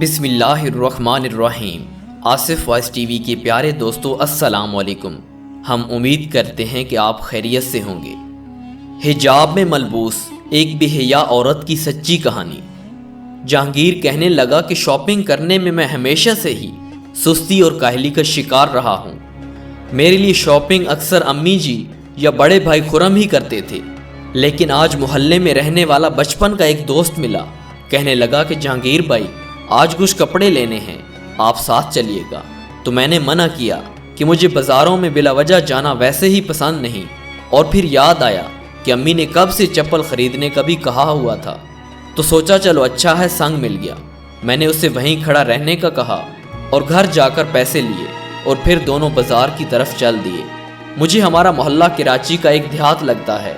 بسم اللہ الرحمن الرحیم۔ آصف وائس ٹی وی کے پیارے دوستو السلام علیکم۔ ہم امید کرتے ہیں کہ آپ خیریت سے ہوں گے۔ حجاب میں ملبوس ایک بے حیا عورت کی سچی کہانی۔ جہانگیر کہنے لگا کہ شاپنگ کرنے میں ہمیشہ سے ہی سستی اور کاہلی کا شکار رہا ہوں۔ میرے لیے شاپنگ اکثر امی جی یا بڑے بھائی خرم ہی کرتے تھے، لیکن آج محلے میں رہنے والا بچپن کا ایک دوست ملا۔ کہنے لگا کہ جہانگیر بھائی آج کچھ کپڑے لینے ہیں، آپ ساتھ چلیے گا۔ تو میں نے منع کیا کہ مجھے بازاروں میں بلا وجہ جانا ویسے ہی پسند نہیں، اور پھر یاد آیا کہ امی نے کب سے چپل خریدنے کا بھی کہا ہوا تھا، تو سوچا چلو اچھا ہے سنگ مل گیا۔ میں نے اسے وہیں کھڑا رہنے کا کہا اور گھر جا کر پیسے لیے اور پھر دونوں بازار کی طرف چل دیے۔ مجھے ہمارا محلہ کراچی کا ایک دیہات لگتا ہے،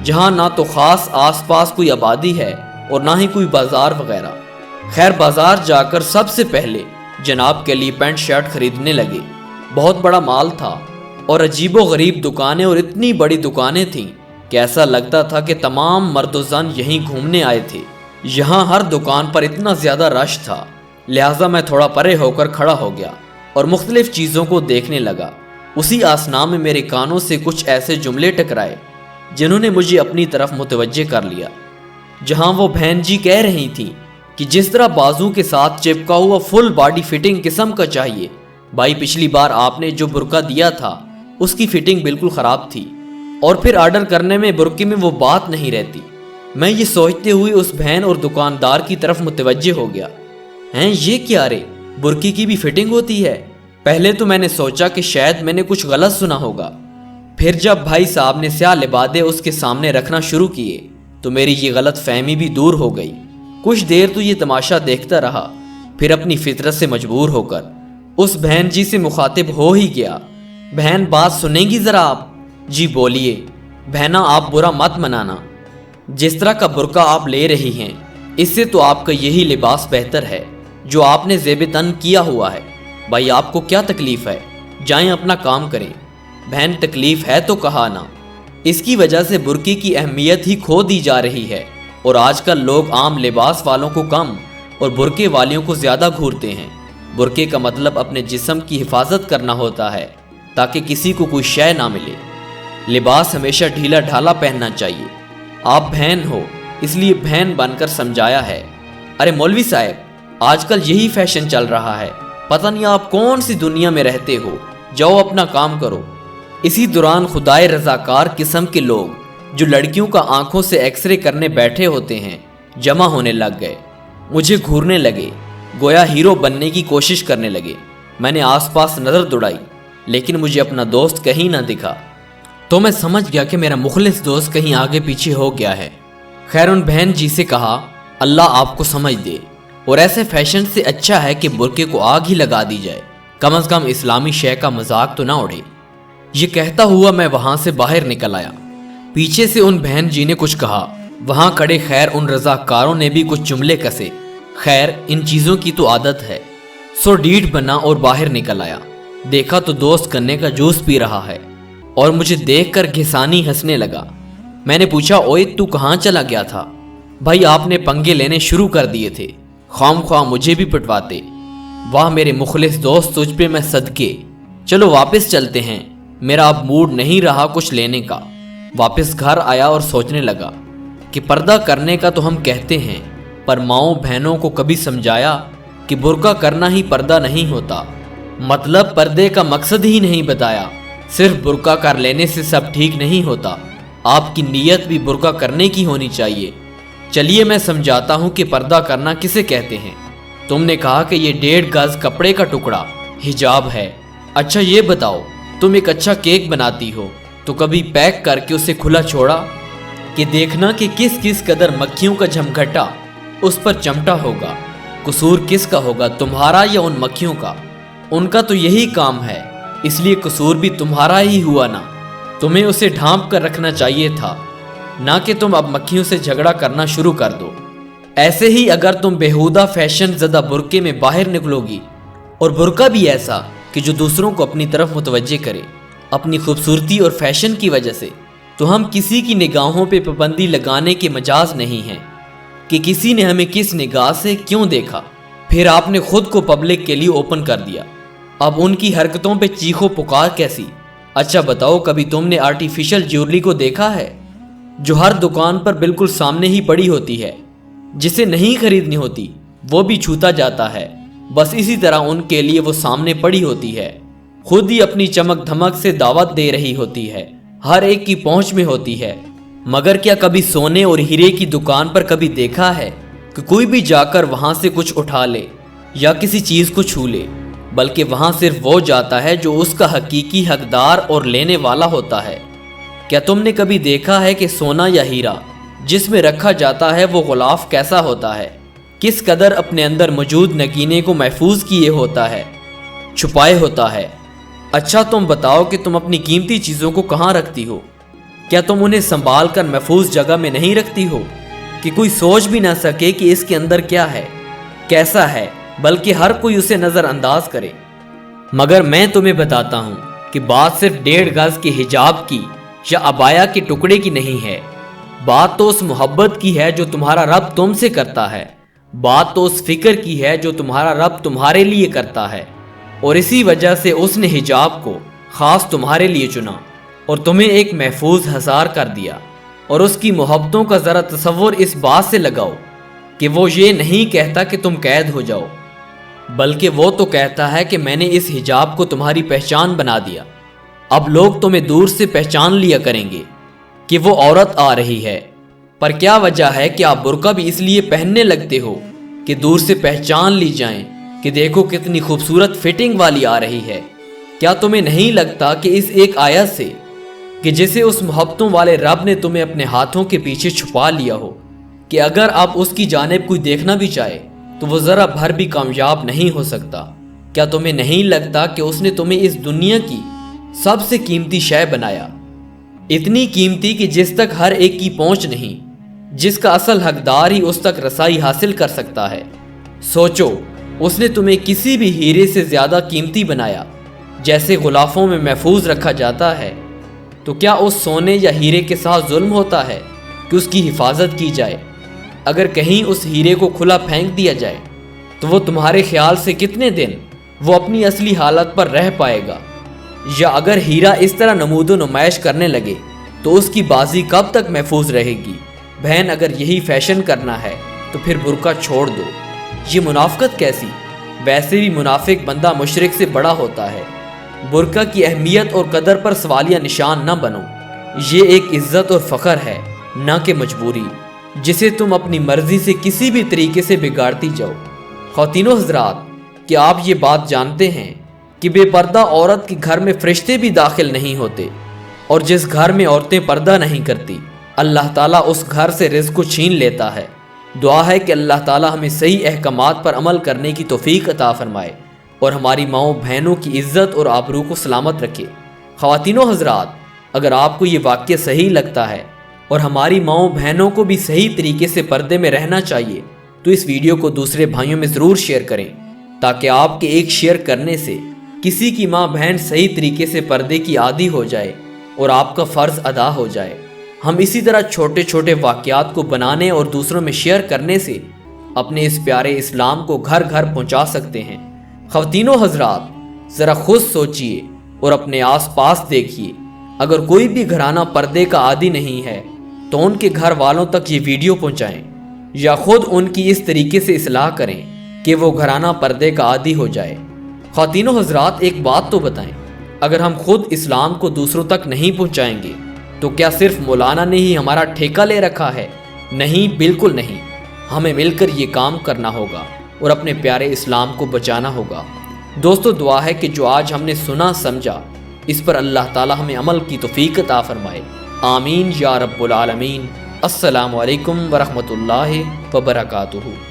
جہاں نہ تو خاص آس پاس کوئی آبادی ہے اور نہ ہی کوئی بازار وغیرہ۔ خیر بازار جا کر سب سے پہلے جناب کے لیے پینٹ شرٹ خریدنے لگے۔ بہت بڑا مال تھا اور عجیب و غریب دکانیں، اور اتنی بڑی دکانیں تھیں کہ ایسا لگتا تھا کہ تمام مرد و زن یہیں گھومنے آئے تھے۔ یہاں ہر دکان پر اتنا زیادہ رش تھا، لہٰذا میں تھوڑا پرے ہو کر کھڑا ہو گیا اور مختلف چیزوں کو دیکھنے لگا۔ اسی اثنا میں میرے کانوں سے کچھ ایسے جملے ٹکرائے جنہوں نے مجھے اپنی طرف متوجہ کر لیا۔ جہاں وہ بہن جی کہہ رہی تھیں کہ جس طرح بازو کے ساتھ چپکا ہوا فل باڈی فٹنگ قسم کا چاہیے، بھائی پچھلی بار آپ نے جو برقع دیا تھا اس کی فٹنگ بالکل خراب تھی، اور پھر آرڈر کرنے میں برقعے میں وہ بات نہیں رہتی۔ میں یہ سوچتے ہوئے اس بہن اور دکاندار کی طرف متوجہ ہو گیا۔ ہیں یہ کیا رے، برقعے کی بھی فٹنگ ہوتی ہے؟ پہلے تو میں نے سوچا کہ شاید میں نے کچھ غلط سنا ہوگا، پھر جب بھائی صاحب نے سیاہ لبادے اس کے سامنے رکھنا شروع کیے تو میری یہ غلط فہمی بھی دور ہو گئی۔ کچھ دیر تو یہ تماشا دیکھتا رہا، پھر اپنی فطرت سے مجبور ہو کر اس بہن جی سے مخاطب ہو ہی گیا۔ بہن بات سنیں گی ذرا آپ؟ جی بولیے۔ بہنا آپ برا مت منانا، جس طرح کا برقع آپ لے رہی ہیں اس سے تو آپ کا یہی لباس بہتر ہے جو آپ نے زیب تن کیا ہوا ہے۔ بھائی آپ کو کیا تکلیف ہے؟ جائیں اپنا کام کریں۔ بہن تکلیف ہے تو کہا نا، اس کی وجہ سے برقعے کی اہمیت ہی کھو دی جا رہی ہے، اور آج کل لوگ عام لباس والوں کو کم اور برقعے والیوں کو زیادہ گھورتے ہیں۔ برقعے کا مطلب اپنے جسم کی حفاظت کرنا ہوتا ہے تاکہ کسی کو کوئی شے نہ ملے۔ لباس ہمیشہ ڈھیلا ڈھالا پہننا چاہیے۔ آپ بہن ہو اس لیے بہن بن کر سمجھایا ہے۔ ارے مولوی صاحب آج کل یہی فیشن چل رہا ہے، پتہ نہیں آپ کون سی دنیا میں رہتے ہو، جاؤ اپنا کام کرو۔ اسی دوران خدائے رضاکار قسم کے لوگ جو لڑکیوں کا آنکھوں سے ایکس رے کرنے بیٹھے ہوتے ہیں جمع ہونے لگ گئے، مجھے گھورنے لگے، گویا ہیرو بننے کی کوشش کرنے لگے۔ میں نے آس پاس نظر دوڑائی لیکن مجھے اپنا دوست کہیں نہ دکھا، تو میں سمجھ گیا کہ میرا مخلص دوست کہیں آگے پیچھے ہو گیا ہے۔ خیر ان بہن جی سے کہا اللہ آپ کو سمجھ دے، اور ایسے فیشن سے اچھا ہے کہ برقعے کو آگ ہی لگا دی جائے، کم از کم اسلامی شے کا مذاق تو نہ اڑے۔ یہ کہتا ہوا میں وہاں سے باہر نکل آیا۔ پیچھے سے ان بہن جی نے کچھ کہا، وہاں کھڑے خیر ان رضاکاروں نے بھی کچھ جملے کسے۔ خیر ان چیزوں کی تو عادت ہے، سو ڈیڑھ بنا اور باہر نکل آیا۔ دیکھا تو دوست گنے کا جوس پی رہا ہے اور مجھے دیکھ کر گھسانی ہنسنے لگا۔ میں نے پوچھا اوئے تو کہاں چلا گیا تھا؟ بھائی آپ نے پنگے لینے شروع کر دیے تھے، خام خواہ مجھے بھی پٹواتے۔ واہ میرے مخلص دوست تجھ پہ میں صدقے، چلو واپس چلتے ہیں، میرا اب موڈ نہیں رہا کچھ لینے کا۔ واپس گھر آیا اور سوچنے لگا کہ پردہ کرنے کا تو ہم کہتے ہیں، پر ماؤں بہنوں کو کبھی سمجھایا کہ برقع کرنا ہی پردہ نہیں ہوتا، مطلب پردے کا مقصد ہی نہیں بتایا۔ صرف برقع کر لینے سے سب ٹھیک نہیں ہوتا، آپ کی نیت بھی برقع کرنے کی ہونی چاہیے۔ چلیے میں سمجھاتا ہوں کہ پردہ کرنا کسے کہتے ہیں۔ تم نے کہا کہ یہ 1.5 گز کپڑے کا ٹکڑا حجاب ہے۔ اچھا یہ بتاؤ، تم ایک اچھا کیک بناتی ہو تو کبھی پیک کر کے اسے کھلا چھوڑا کہ دیکھنا کہ کس کس قدر مکھیوں کا جھمگھٹا اس پر چمٹا ہوگا؟ قصور کس کا ہوگا، تمہارا یا ان مکھیوں کا؟ ان کا تو یہی کام ہے، اس لیے قصور بھی تمہارا ہی ہوا نا۔ تمہیں اسے ڈھانپ کر رکھنا چاہیے تھا، نہ کہ تم اب مکھیوں سے جھگڑا کرنا شروع کر دو۔ ایسے ہی اگر تم بیہودہ فیشن زدہ برقعے میں باہر نکلو گی، اور برقعہ بھی ایسا کہ جو دوسروں کو اپنی طرف متوجہ کرے اپنی خوبصورتی اور فیشن کی وجہ سے، تو ہم کسی کی نگاہوں پہ پابندی لگانے کے مجاز نہیں ہیں کہ کسی نے ہمیں کس نگاہ سے کیوں دیکھا۔ پھر آپ نے خود کو پبلک کے لیے اوپن کر دیا۔ اب ان کی حرکتوں پہ چیخو پکار کیسی؟ اچھا بتاؤ، کبھی تم نے آرٹیفیشل جیولری کو دیکھا ہے جو ہر دکان پر بالکل سامنے ہی پڑی ہوتی ہے؟ جسے نہیں خریدنی ہوتی وہ بھی چھوتا جاتا ہے۔ بس اسی طرح ان کے لیے وہ سامنے پڑی ہوتی ہے، خود ہی اپنی چمک دھمک سے دعوت دے رہی ہوتی ہے، ہر ایک کی پہنچ میں ہوتی ہے۔ مگر کیا کبھی سونے اور ہیرے کی دکان پر کبھی دیکھا ہے کہ کوئی بھی جا کر وہاں سے کچھ اٹھا لے یا کسی چیز کو چھو لے؟ بلکہ وہاں صرف وہ جاتا ہے جو اس کا حقیقی حقدار اور لینے والا ہوتا ہے۔ کیا تم نے کبھی دیکھا ہے کہ سونا یا ہیرا جس میں رکھا جاتا ہے وہ غلاف کیسا ہوتا ہے؟ کس قدر اپنے اندر موجود نگینے کو محفوظ کیے ہوتا ہے، چھپائے ہوتا ہے۔ اچھا تم بتاؤ کہ تم اپنی قیمتی چیزوں کو کہاں رکھتی ہو؟ کیا تم انہیں سنبھال کر محفوظ جگہ میں نہیں رکھتی ہو کہ کوئی سوچ بھی نہ سکے کہ اس کے اندر کیا ہے، کیسا ہے، بلکہ ہر کوئی اسے نظر انداز کرے؟ مگر میں تمہیں بتاتا ہوں کہ بات صرف 1.5 گز کے حجاب کی یا عبایا کے ٹکڑے کی نہیں ہے، بات تو اس محبت کی ہے جو تمہارا رب تم سے کرتا ہے، بات تو اس فکر کی ہے جو تمہارا رب تمہارے لیے کرتا ہے، اور اسی وجہ سے اس نے حجاب کو خاص تمہارے لیے چنا اور تمہیں ایک محفوظ حصار کر دیا۔ اور اس کی محبتوں کا ذرا تصور اس بات سے لگاؤ کہ وہ یہ نہیں کہتا کہ تم قید ہو جاؤ، بلکہ وہ تو کہتا ہے کہ میں نے اس حجاب کو تمہاری پہچان بنا دیا، اب لوگ تمہیں دور سے پہچان لیا کریں گے کہ وہ عورت آ رہی ہے۔ پر کیا وجہ ہے کہ آپ برقع بھی اس لیے پہننے لگتے ہو کہ دور سے پہچان لی جائیں کہ دیکھو کتنی خوبصورت فٹنگ والی آ رہی ہے؟ کیا تمہیں نہیں لگتا کہ اس ایک آیت سے کہ جسے اس محبتوں والے رب نے تمہیں اپنے ہاتھوں کے پیچھے چھپا لیا ہو کہ اگر آپ اس کی جانب کوئی دیکھنا بھی چاہے تو وہ ذرا بھر بھی کامیاب نہیں ہو سکتا؟ کیا تمہیں نہیں لگتا کہ اس نے تمہیں اس دنیا کی سب سے قیمتی شے بنایا، اتنی قیمتی کہ جس تک ہر ایک کی پہنچ نہیں، جس کا اصل حقدار ہی اس تک رسائی حاصل کر سکتا ہے؟ سوچو، اس نے تمہیں کسی بھی ہیرے سے زیادہ قیمتی بنایا، جیسے غلافوں میں محفوظ رکھا جاتا ہے۔ تو کیا اس سونے یا ہیرے کے ساتھ ظلم ہوتا ہے کہ اس کی حفاظت کی جائے؟ اگر کہیں اس ہیرے کو کھلا پھینک دیا جائے تو وہ تمہارے خیال سے کتنے دن وہ اپنی اصلی حالت پر رہ پائے گا؟ یا اگر ہیرا اس طرح نمود و نمائش کرنے لگے تو اس کی بازی کب تک محفوظ رہے گی؟ بہن، اگر یہی فیشن کرنا ہے تو پھر برقع چھوڑ دو۔ یہ منافقت کیسی؟ ویسے بھی منافق بندہ مشرک سے بڑا ہوتا ہے۔ برقع کی اہمیت اور قدر پر سوالیہ نشان نہ بنو، یہ ایک عزت اور فخر ہے، نہ کہ مجبوری جسے تم اپنی مرضی سے کسی بھی طریقے سے بگاڑتی جاؤ۔ خواتین و حضرات، کیا آپ یہ بات جانتے ہیں کہ بے پردہ عورت کے گھر میں فرشتے بھی داخل نہیں ہوتے، اور جس گھر میں عورتیں پردہ نہیں کرتی اللہ تعالیٰ اس گھر سے رزق کو چھین لیتا ہے۔ دعا ہے کہ اللہ تعالیٰ ہمیں صحیح احکامات پر عمل کرنے کی توفیق عطا فرمائے اور ہماری ماؤں بہنوں کی عزت اور آبرو کو سلامت رکھے۔ خواتین و حضرات، اگر آپ کو یہ واقعہ صحیح لگتا ہے اور ہماری ماؤں بہنوں کو بھی صحیح طریقے سے پردے میں رہنا چاہیے تو اس ویڈیو کو دوسرے بھائیوں میں ضرور شیئر کریں، تاکہ آپ کے ایک شیئر کرنے سے کسی کی ماں بہن صحیح طریقے سے پردے کی عادی ہو جائے اور آپ کا فرض ادا ہو جائے۔ ہم اسی طرح چھوٹے چھوٹے واقعات کو بنانے اور دوسروں میں شیئر کرنے سے اپنے اس پیارے اسلام کو گھر گھر پہنچا سکتے ہیں۔ خواتین و حضرات، ذرا خود سوچئے اور اپنے آس پاس دیکھیے، اگر کوئی بھی گھرانہ پردے کا عادی نہیں ہے تو ان کے گھر والوں تک یہ ویڈیو پہنچائیں یا خود ان کی اس طریقے سے اصلاح کریں کہ وہ گھرانہ پردے کا عادی ہو جائے۔ خواتین و حضرات، ایک بات تو بتائیں، اگر ہم خود اسلام کو دوسروں تک نہیں پہنچائیں گے تو کیا صرف مولانا نے ہی ہمارا ٹھیکہ لے رکھا ہے؟ نہیں، بالکل نہیں، ہمیں مل کر یہ کام کرنا ہوگا اور اپنے پیارے اسلام کو بچانا ہوگا۔ دوستو، دعا ہے کہ جو آج ہم نے سنا سمجھا اس پر اللہ تعالی ہمیں عمل کی توفیق عطا فرمائے۔ آمین یا رب العالمین۔ السلام علیکم ورحمۃ اللہ وبرکاتہ۔